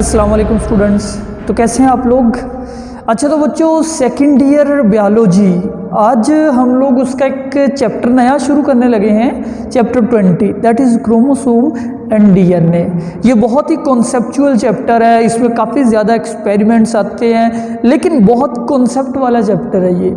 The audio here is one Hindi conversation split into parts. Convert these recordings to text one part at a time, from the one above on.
अस्सलाम वालेकुम स्टूडेंट्स। तो कैसे हैं आप लोग? अच्छा, तो बच्चों सेकंड ईयर बायोलॉजी, आज हम लोग उसका एक चैप्टर नया शुरू करने लगे हैं, chapter 20, that is chromosome and DNA. ये बहुत ही कॉन्सेप्चुअल चैप्टर है, इसमें काफ़ी ज़्यादा एक्सपेरिमेंट्स आते हैं, लेकिन बहुत कॉन्सेप्ट वाला चैप्टर है ये।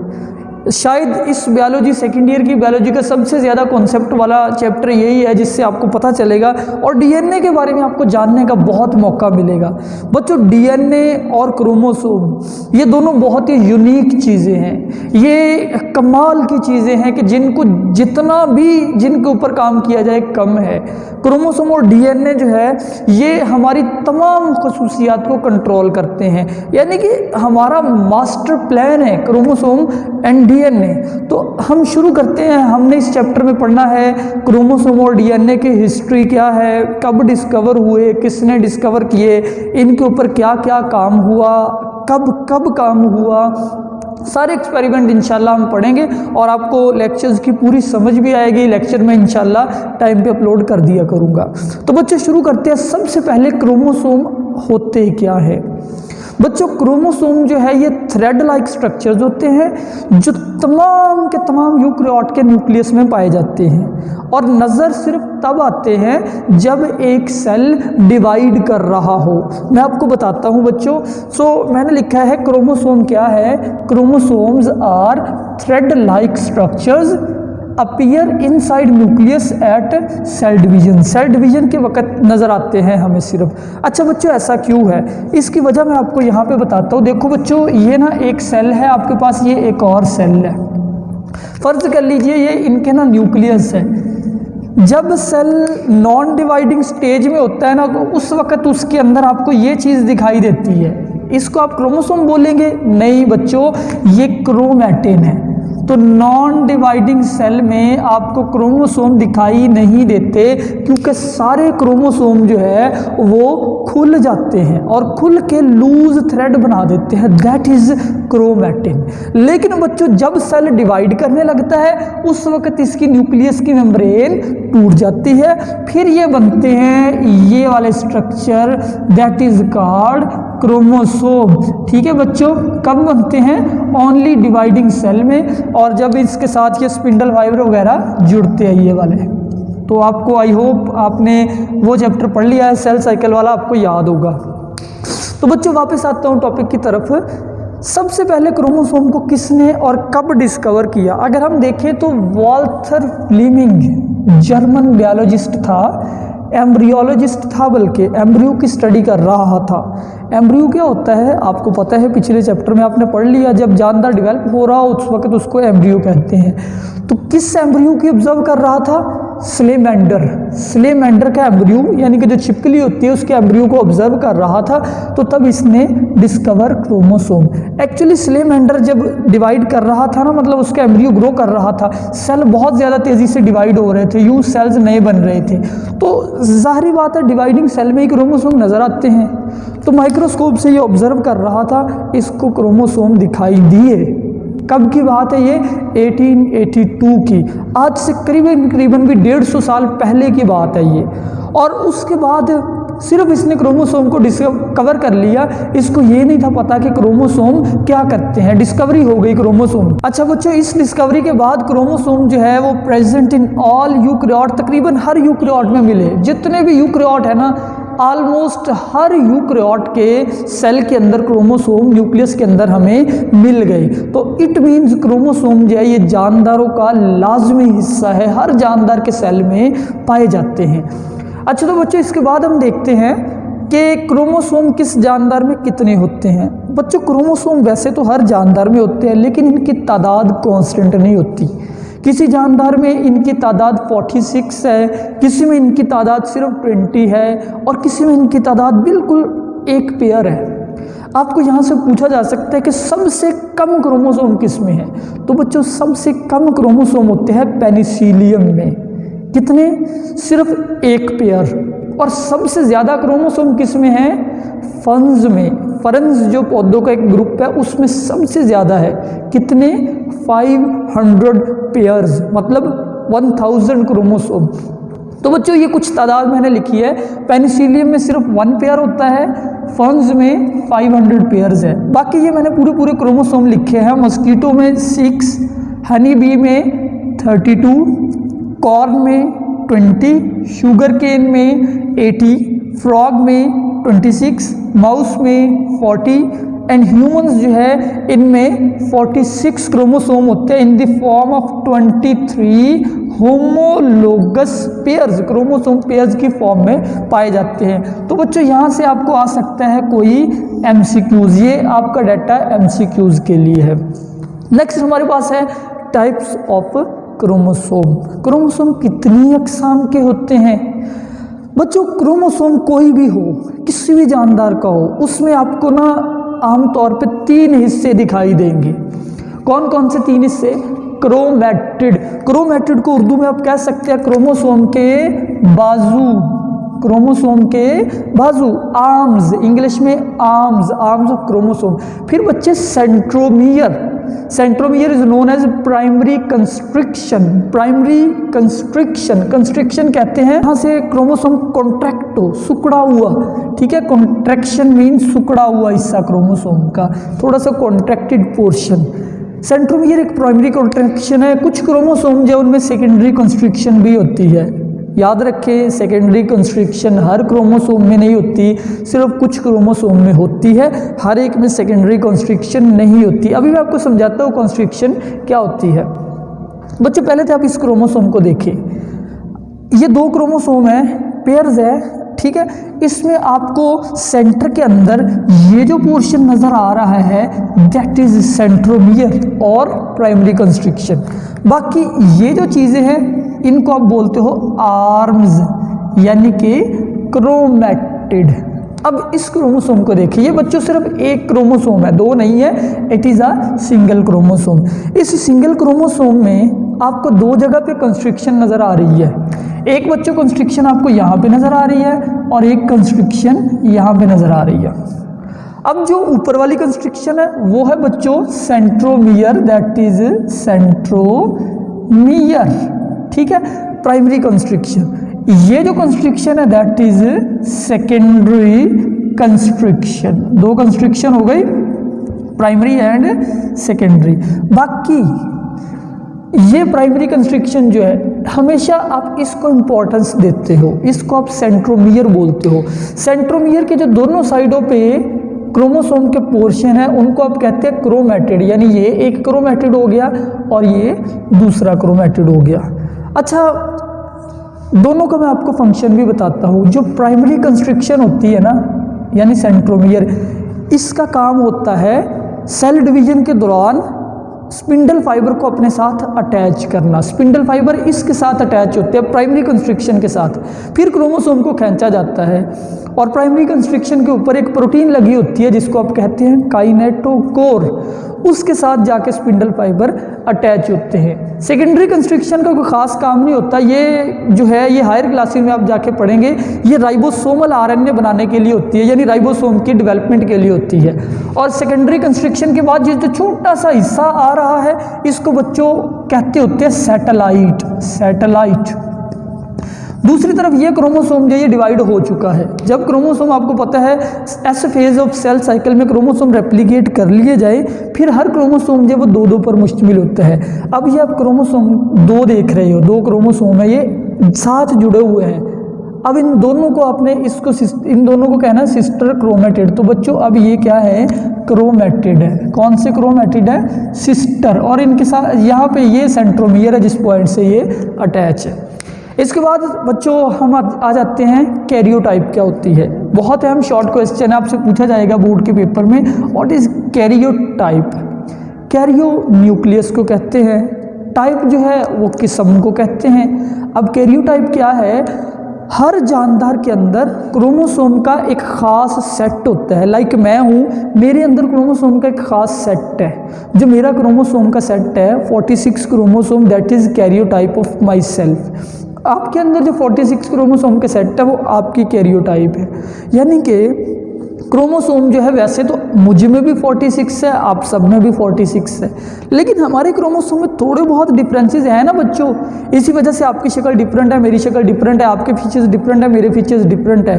शायद इस बायोलॉजी सेकेंड ईयर की बायोलॉजी का सबसे ज़्यादा कॉन्सेप्ट वाला चैप्टर यही है, जिससे आपको पता चलेगा और डीएनए के बारे में आपको जानने का बहुत मौका मिलेगा। बच्चों, डीएनए और क्रोमोसोम ये दोनों बहुत ही यूनिक चीज़ें हैं, ये कमाल की चीज़ें हैं कि जिनको जितना भी जिनके ऊपर काम किया जाए कम है। क्रोमोसोम और डीएनए जो है ये हमारी तमाम खसूसियात को कंट्रोल करते हैं, यानी कि हमारा मास्टर प्लान है क्रोमोसोम एंड डीएनए। तो हम शुरू करते हैं। हमने इस चैप्टर में पढ़ना है क्रोमोसोम और डीएनए की हिस्ट्री क्या है, कब डिस्कवर हुए, किसने डिस्कवर किए, इनके ऊपर क्या क्या काम हुआ, कब कब काम हुआ, सारे एक्सपेरिमेंट इंशाल्लाह हम पढ़ेंगे और आपको लेक्चर्स की पूरी समझ भी आएगी। लेक्चर में इंशाल्लाह टाइम पे अपलोड कर दिया करूँगा। तो बच्चे शुरू करते हैं। सबसे पहले क्रोमोसोम होते क्या है? बच्चों, क्रोमोसोम जो है ये थ्रेड लाइक स्ट्रक्चर्स होते हैं जो तमाम के तमाम यूकैरियोट के न्यूक्लियस में पाए जाते हैं और नज़र सिर्फ तब आते हैं जब एक सेल डिवाइड कर रहा हो। मैं आपको बताता हूँ बच्चों। मैंने लिखा है क्रोमोसोम क्या है। Chromosomes are thread like structures appear inside nucleus at cell division. Cell division के वक्त नज़र आते हैं हमें सिर्फ। अच्छा बच्चों, ऐसा क्यों है? इसकी वजह मैं आपको यहाँ पे बताता हूँ। देखो बच्चों, ये ना एक सेल है आपके पास, ये एक और सेल है। फर्ज कर लीजिए ये इनके ना न्यूक्लियस है। जब सेल नॉन डिवाइडिंग स्टेज में होता है ना, तो उस वक्त उसके अंदर आपको ये चीज़ दिखाई देती है। इसको आप क्रोमोसोम बोलेंगे? नहीं बच्चों, ये क्रोमैटिन है। तो नॉन डिवाइडिंग सेल में आपको क्रोमोसोम दिखाई नहीं देते, क्योंकि सारे क्रोमोसोम जो है वो खुल जाते हैं और खुल के लूज थ्रेड बना देते हैं, दैट इज क्रोमैटिन। लेकिन बच्चों, जब सेल डिवाइड करने लगता है उस वक्त इसकी न्यूक्लियस की मेम्ब्रेन टूट जाती है, फिर ये बनते हैं ये वाले structure, that is called chromosome. ठीक है बच्चों, कब बनते हैं? ओनली डिवाइडिंग सेल में, और जब इसके साथ ये स्पिंडल फाइबर वगैरह जुड़ते हैं ये वाले। तो आपको आई होप आपने वो चैप्टर पढ़ लिया है, सेल साइकिल वाला, आपको याद होगा। तो बच्चों वापस आता हूँ टॉपिक की तरफ। सबसे पहले क्रोमोसोम को किसने और कब डिस्कवर किया? अगर हम देखें तो वॉल्थर फ्लीमिंग जर्मन बायोलॉजिस्ट था, एम्ब्रियोलॉजिस्ट था, बल्कि एम्ब्रियो की स्टडी कर रहा था। एम्ब्रियो क्या होता है आपको पता है, पिछले चैप्टर में आपने पढ़ लिया। जब जानदार डेवलप हो रहा हो उस वक्त उसको एम्ब्रियो कहते हैं। तो किस एम्ब्रियो की ऑब्जर्व कर रहा था? स्लेमेंडर का एम्ब्रियो, यानी कि जो छिपकली होती है उसके एम्ब्रियो को ऑब्जर्व कर रहा था। तो तब इसने डिस्कवर क्रोमोसोम। एक्चुअली स्लेमेंडर जब डिवाइड कर रहा था ना, मतलब उसका एम्ब्रियो ग्रो कर रहा था, सेल बहुत ज़्यादा तेज़ी से डिवाइड हो रहे थे, यूं सेल्स नए बन रहे थे। तो जाहिर बात है डिवाइडिंग सेल में ही क्रोमोसोम नज़र आते हैं। तो माइक्रोस्कोप से ये ऑब्जर्व कर रहा था, इसको क्रोमोसोम दिखाई दिए। कब की बात है ये? 1882 की। आज से करीबन भी 150 साल पहले की बात है ये। और उसके बाद सिर्फ इसने क्रोमोसोम को डिस्कवर कर लिया, इसको ये नहीं था पता कि क्रोमोसोम क्या करते हैं। डिस्कवरी हो गई क्रोमोसोम। अच्छा बच्चों, इस डिस्कवरी के बाद क्रोमोसोम जो है वो प्रेजेंट इन ऑल यूकैरियोट, तकरीबन हर यूकैरियोट में मिले। जितने भी यूकैरियोट है ना, ऑलमोस्ट हर यूकैरियोट के सेल के अंदर क्रोमोसोम न्यूक्लियस के अंदर हमें मिल गए। तो इट मीन्स क्रोमोसोम जो है ये जानदारों का लाजमी हिस्सा है, हर जानदार के सेल में पाए जाते हैं। अच्छा तो बच्चों, इसके बाद हम देखते हैं कि क्रोमोसोम किस जानदार में कितने होते हैं। बच्चों, क्रोमोसोम वैसे तो हर जानदार में होते हैं, लेकिन इनकी तादाद कांस्टेंट नहीं होती। किसी जानदार में इनकी तादाद 46 है, किसी में इनकी तादाद सिर्फ 20 है, और किसी में इनकी तादाद बिल्कुल एक पेयर है। आपको यहाँ से पूछा जा सकता है कि सबसे कम क्रोमोसोम किस में है? तो बच्चों, सबसे कम क्रोमोसोम होते हैं पेनिसिलियम में। कितने? सिर्फ एक पेयर। और सबसे ज़्यादा क्रोमोसोम किस में है? फर्न्स में। फर्न्स जो पौधों का एक ग्रुप है उसमें सबसे ज़्यादा है। कितने? 500 पेयर्स, मतलब 1000 क्रोमोसोम। तो बच्चों ये कुछ तादाद मैंने लिखी है। पेनिसिलियम में सिर्फ 1 पेयर होता है, फर्न्स में 500 पेयर्स है। बाकी ये मैंने पूरे क्रोमोसोम लिखे हैं। मस्कीटो में 6, हनी बी में 32, कॉर्न में 20, शुगर केन में 80, फ्रॉग में 26, माउस में 40 एंड ह्यूमंस जो है इनमें 46 क्रोमोसोम होते हैं in the form of 23 homologous pairs, chromosome pairs की फॉर्म में पाए जाते हैं। तो बच्चों यहाँ से आपको आ सकता है कोई एमसीक्यूज, ये आपका डाटा एमसीक्यूज के लिए है। नेक्स्ट हमारे पास है टाइप्स ऑफ क्रोमोसोम। क्रोमोसोम कितनी अक़साम के होते हैं बच्चों? क्रोमोसोम कोई भी हो, किसी भी जानदार का हो, उसमें आपको ना आमतौर पे 3 हिस्से दिखाई देंगे। कौन कौन से 3 हिस्से? क्रोमैटिड। क्रोमैटिड को उर्दू में आप कह सकते हैं क्रोमोसोम के बाजू, क्रोमोसोम के बाजू, आर्म्स, इंग्लिश में आर्म्स, आर्म्स ऑफ क्रोमोसोम। फिर बच्चे centromere, centromere is known as primary constriction. Primary constriction, constriction कहते हैं यहाँ से क्रोमोसोम कॉन्ट्रैक्ट हो, सिकुड़ा हुआ, ठीक है। कॉन्ट्रैक्शन मीन सिकुड़ा हुआ हिस्सा क्रोमोसोम का, थोड़ा सा कॉन्ट्रैक्टेड पोर्शन। सेंट्रोमियर एक प्राइमरी कॉन्ट्रैक्शन है। कुछ क्रोमोसोम जो उनमें सेकेंडरी कंस्ट्रिक्शन भी होती है। याद रखें, सेकेंडरी कंस्ट्रिक्शन हर क्रोमोसोम में नहीं होती, सिर्फ कुछ क्रोमोसोम में होती है, हर एक में सेकेंडरी कंस्ट्रिक्शन नहीं होती। अभी मैं आपको समझाता हूँ कंस्ट्रिक्शन क्या होती है। बच्चों पहले तो आप इस क्रोमोसोम को देखें, ये 2 क्रोमोसोम है, पेयर्स है, ठीक है। इसमें आपको सेंटर के अंदर ये जो पोर्शन नजर आ रहा है दैट इज सेंट्रोमियर और प्राइमरी कंस्ट्रिक्शन। बाकी ये जो चीज़ें हैं इनको आप बोलते हो आर्म्स, यानी कि क्रोमैटिड। अब इस क्रोमोसोम को देखिए, ये बच्चों सिर्फ एक क्रोमोसोम है, 2 नहीं है, it is a single chromosome. इस सिंगल क्रोमोसोम में आपको 2 जगह पे कंस्ट्रिक्शन नज़र आ रही है। एक बच्चों कंस्ट्रिक्शन आपको यहाँ पे नज़र आ रही है और एक कंस्ट्रिक्शन यहाँ पे नज़र आ रही है। अब जो ऊपर वाली कंस्ट्रिक्शन है वो है बच्चों सेंट्रोमियर, दैट इज सेंट्रोमियर, ठीक है, प्राइमरी कंस्ट्रिक्शन। ये जो कंस्ट्रिक्शन है that is secondary constriction. 2 constriction हो गई, प्राइमरी एंड सेकेंडरी। बाकी ये प्राइमरी कंस्ट्रिक्शन जो है हमेशा आप इसको इम्पोर्टेंस देते हो, इसको आप सेंट्रोमियर बोलते हो। सेंट्रोमियर के जो दोनों साइडों पे क्रोमोसोम के पोर्शन है उनको आप कहते हैं क्रोमैटिड, यानी ये एक क्रोमैटिड हो गया और ये दूसरा क्रोमैटिड हो गया। अच्छा, दोनों का मैं आपको फंक्शन भी बताता हूँ। जो प्राइमरी कंस्ट्रिक्शन होती है ना, यानी सेंट्रोमियर, इसका काम होता है सेल डिवीजन के दौरान स्पिंडल फाइबर को अपने साथ अटैच करना। स्पिंडल फाइबर इसके साथ अटैच होते हैं प्राइमरी कंस्ट्रिक्शन के साथ, फिर क्रोमोसोम को खींचा जाता है और प्राइमरी कंस्ट्रिक्शन के ऊपर एक प्रोटीन लगी होती है जिसको आप कहते हैं काइनेटोकोर, उसके साथ जाके स्पिंडल फाइबर अटैच होते हैं। सेकेंडरी कंस्ट्रिक्शन का कोई खास काम नहीं होता, ये जो है ये हायर क्लासेस में आप जाके पढ़ेंगे, ये राइबोसोमल आरएनए बनाने के लिए होती है, यानी राइबोसोम की डेवलपमेंट के लिए होती है। और सेकेंडरी कंस्ट्रिक्शन के बाद ये जो छोटा सा हिस्सा आ रहा है इसको बच्चों कहते होते हैं सैटेलाइट, सैटेलाइट। दूसरी तरफ ये क्रोमोसोम जो ये डिवाइड हो चुका है। जब क्रोमोसोम आपको पता है S phase of cell cycle में क्रोमोसोम रेप्लिकेट कर लिए जाए, फिर हर क्रोमोसोम जो वो 2-2 पर मुश्तमिल होता है। अब ये आप क्रोमोसोम 2 देख रहे हो, 2 क्रोमोसोम है, ये साथ जुड़े हुए हैं। अब इन दोनों को आपने इन दोनों को कहना है सिस्टर क्रोमैटिड। तो बच्चों अब ये क्या है? क्रोमैटिड है। कौन से क्रोमैटिड है? सिस्टर। और इनके साथ यहाँ पे ये सेंट्रोमियर है जिस पॉइंट से ये अटैच है। इसके बाद बच्चों हम आ जाते हैं कैरियोटाइप क्या होती है। बहुत अहम शॉर्ट क्वेश्चन है, आपसे पूछा जाएगा बोर्ड के पेपर में, what is karyotype. Cairo nucleus को कहते हैं, टाइप जो है वो किस्म को कहते हैं। अब कैरियोटाइप क्या है? हर जानदार के अंदर क्रोमोसोम का एक ख़ास सेट होता है। लाइक मैं हूँ, मेरे अंदर क्रोमोसोम का एक ख़ास सेट है। जो मेरा क्रोमोसोम का सेट है 46 chromosome, that is karyotype of my self. आपके अंदर जो 46 क्रोमोसोम के सेट है वो आपकी कैरियोटाइप है। यानी कि क्रोमोसोम जो है वैसे तो मुझ में भी 46 है, आप सब में भी 46 है, लेकिन हमारे क्रोमोसोम में थोड़े बहुत डिफरेंसेस हैं ना बच्चों। इसी वजह से आपकी शक्ल डिफरेंट है, मेरी शक्ल डिफरेंट है, आपके फीचर्स डिफरेंट है, मेरे फीचर्स डिफरेंट है।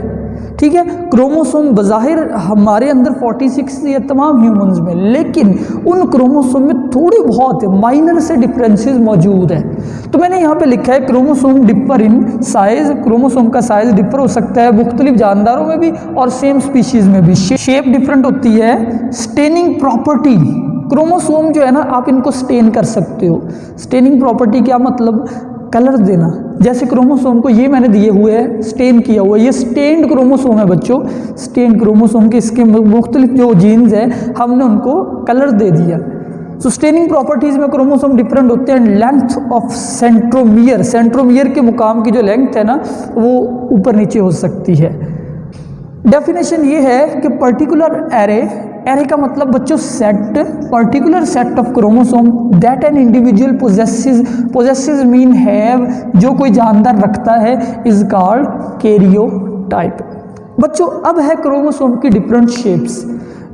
ठीक है। क्रोमोसोम बज़ाहिर हमारे अंदर 46 है तमाम ह्यूमंस में, लेकिन उन क्रोमोसोम में थोड़ी बहुत माइनर से डिफरेंसेस मौजूद है। तो मैंने यहाँ पे लिखा है chromosome differ in size, chromosome का साइज डिफर हो सकता है मुख्तलिफ जानदारों में भी और सेम स्पीशीज़ में भी। शेप डिफरेंट होती है। स्टेनिंग प्रॉपर्टी, क्रोमोसोम जो है ना आप इनको स्टेन कर सकते हो। स्टेनिंग प्रॉपर्टी क्या मतलब, कलर देना। जैसे क्रोमोसोम को ये मैंने दिए हुए है स्टेन किया हुआ, ये स्टेन्ड क्रोमोसोम है बच्चों। स्टेन क्रोमोसोम के इसके मुख्तलिफ जो जीन्स है हमने उनको कलर दे दिया। सो स्टेनिंग प्रॉपर्टीज़ में क्रोमोसोम डिफरेंट होते हैं। लेंथ ऑफ सेंट्रोमियर, सेंट्रोमियर के मुकाम की जो लेंथ है ना वो ऊपर नीचे हो सकती है। डेफिनेशन ये है कि पर्टिकुलर एरे, एरे का मतलब बच्चों set, particular set of chromosome that an individual possesses mean have, जो कोई जानदार रखता है, इज कॉल्ड कैरियोटाइप। बच्चों अब है क्रोमोसोम की डिफरेंट शेप्स।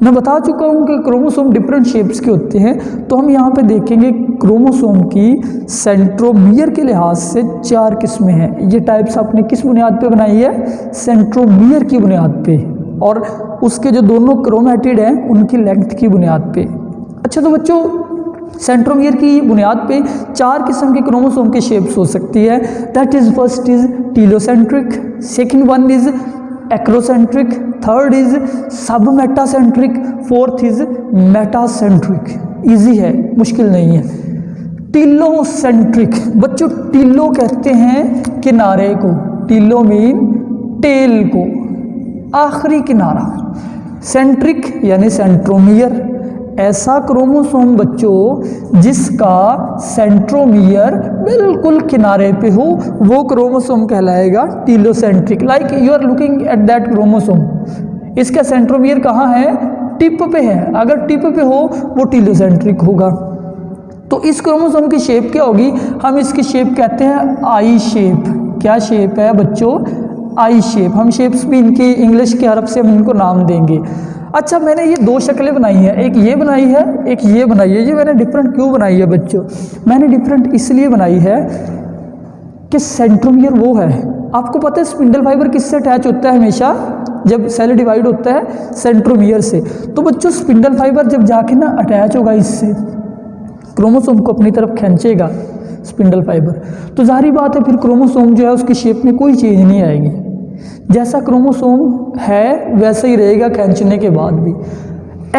मैं बता चुका हूँ कि क्रोमोसोम डिफरेंट शेप्स के होते हैं, तो हम यहाँ पे देखेंगे क्रोमोसोम की सेंट्रोमियर के लिहाज से 4 किस्में हैं। ये टाइप्स आपने किस बुनियाद पे बनाई है, सेंट्रोमियर की बुनियाद पे, और उसके जो दोनों क्रोमैटिड हैं उनकी लेंथ की बुनियाद पे। अच्छा तो बच्चों सेंट्रोमियर की बुनियाद पे 4 किस्म के क्रोमोसोम की शेप्स हो सकती है। That is first is telocentric, second one is acrocentric, third is submetacentric, fourth is metacentric. Easy है, मुश्किल नहीं है। टीलोसेंट्रिक बच्चों, टीलो कहते हैं किनारे को, टीलो मीन टेल को, आखिरी किनारा। सेंट्रिक यानी सेंट्रोमियर, ऐसा क्रोमोसोम बच्चों जिसका सेंट्रोमियर बिल्कुल किनारे पे हो वो क्रोमोसोम कहलाएगा telocentric. Like you are looking at that chromosome, इसका सेंट्रोमियर कहाँ है, टिप पे है। अगर टिप पे हो वो टीलोसेंट्रिक होगा। तो इस क्रोमोसोम की शेप क्या होगी, हम इसकी शेप कहते हैं आई शेप। क्या शेप है बच्चों, आई शेप। हम शेप्स भी इनकी इंग्लिश के हरफ से हम इनको नाम देंगे। अच्छा मैंने ये 2 शक्लें बनाई हैं, एक ये बनाई है एक ये बनाई है। ये मैंने डिफरेंट क्यों बनाई है बच्चों, मैंने डिफरेंट इसलिए बनाई है कि सेंट्रोमियर वो है, आपको पता है स्पिंडल फाइबर किससे अटैच होता है हमेशा जब सेल डिवाइड होता है, सेंट्रोमियर से। तो बच्चों स्पिंडल फाइबर जब जाके ना अटैच होगा इससे, क्रोमोसोम को अपनी तरफ खींचेगा स्पिंडल फाइबर, तो जाहिर बात है फिर क्रोमोसोम जो है उसकी शेप में कोई चेंज नहीं आएगी। जैसा क्रोमोसोम है वैसा ही रहेगा खींचने के बाद भी।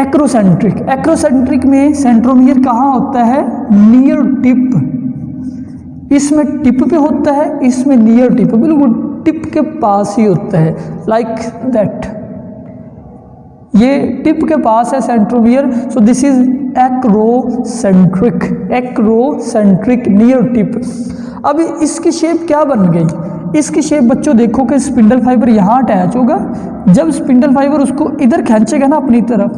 एक्रोसेंट्रिक, एक्रोसेंट्रिक में सेंट्रोमियर कहाँ होता है, नियर टिप। इसमें टिप पे होता है, इसमें नियर टिप, बिल्कुल टिप के पास ही होता है, लाइक दैट। ये टिप के पास है centromere, so this is acrocentric, acrocentric near tip. अब इसकी शेप क्या बन गई, इसकी शेप बच्चों देखो कि स्पिंडल फाइबर यहाँ अटैच होगा, जब स्पिंडल फाइबर उसको इधर खींचेगा ना अपनी तरफ,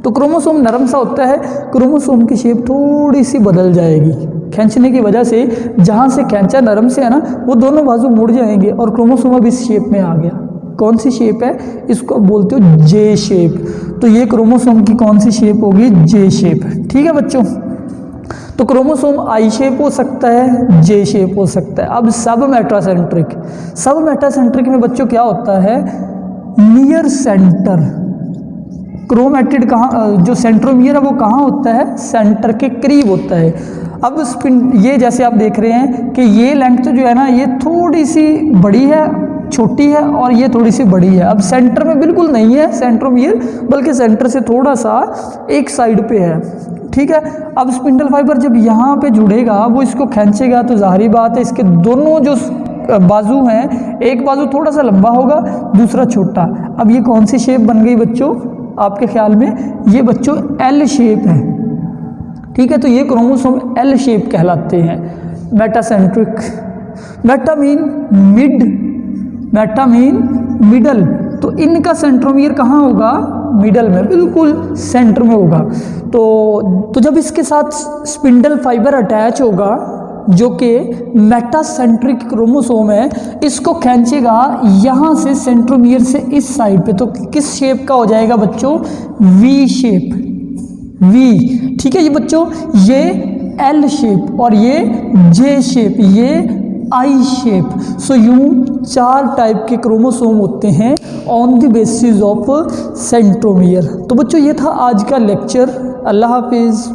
तो क्रोमोसोम नरम सा होता है, क्रोमोसोम की शेप थोड़ी सी बदल जाएगी खींचने की वजह से। जहाँ से खींचा नरम से है ना, वो दोनों बाजू मुड़ जाएंगे और क्रोमोसोम अब इस शेप में आ गया। कौन सी शेप है, इसको बोलते हो जे शेप। तो ये क्रोमोसोम की कौन सी शेप होगी, जे शेप। ठीक है बच्चों, तो क्रोमोसोम आई शेप हो सकता है, जे शेप हो सकता है। अब सब मेटासेंट्रिक, सब मेटासेंट्रिक में बच्चों क्या होता है, नियर सेंटर, क्रोमैटिड कहाँ, जो सेंट्रोमियर है वो कहाँ होता है, सेंटर के करीब होता है। अब ये जैसे आप देख रहे हैं कि ये लेंथ जो है ना ये थोड़ी सी बड़ी है, छोटी है, और ये थोड़ी सी बड़ी है। अब सेंटर में बिल्कुल नहीं है सेंट्रोमियर, बल्कि सेंटर से थोड़ा सा एक साइड पे है। ठीक है, अब स्पिंडल फाइबर जब यहाँ पे जुड़ेगा, वो इसको खींचेगा, तो जाहिर बात है इसके दोनों जो बाजू हैं, एक बाजू थोड़ा सा लंबा होगा, दूसरा छोटा। अब ये कौन सी शेप बन गई बच्चों आपके ख्याल में, ये बच्चों एल शेप है। ठीक है, तो ये क्रोमोसोम एल शेप कहलाते हैं। Metacentric, Meta mean mid, Meta mean middle, तो इनका सेंट्रोमियर कहाँ होगा, मिडल में, बिल्कुल सेंटर में होगा। तो जब इसके साथ स्पिंडल फाइबर अटैच होगा जो कि मेटासेंट्रिक क्रोमोसोम है, इसको खींचेगा यहाँ से सेंट्रोमियर से इस साइड पे, तो किस शेप का हो जाएगा बच्चों, वी शेप, वी। ठीक है ये बच्चों, ये एल शेप और ये जे शेप, ये आई शेप। सो यू 4 टाइप के क्रोमोसोम होते हैं on the basis of centromere. तो बच्चों ये था आज का लेक्चर। अल्लाह हाफिज़।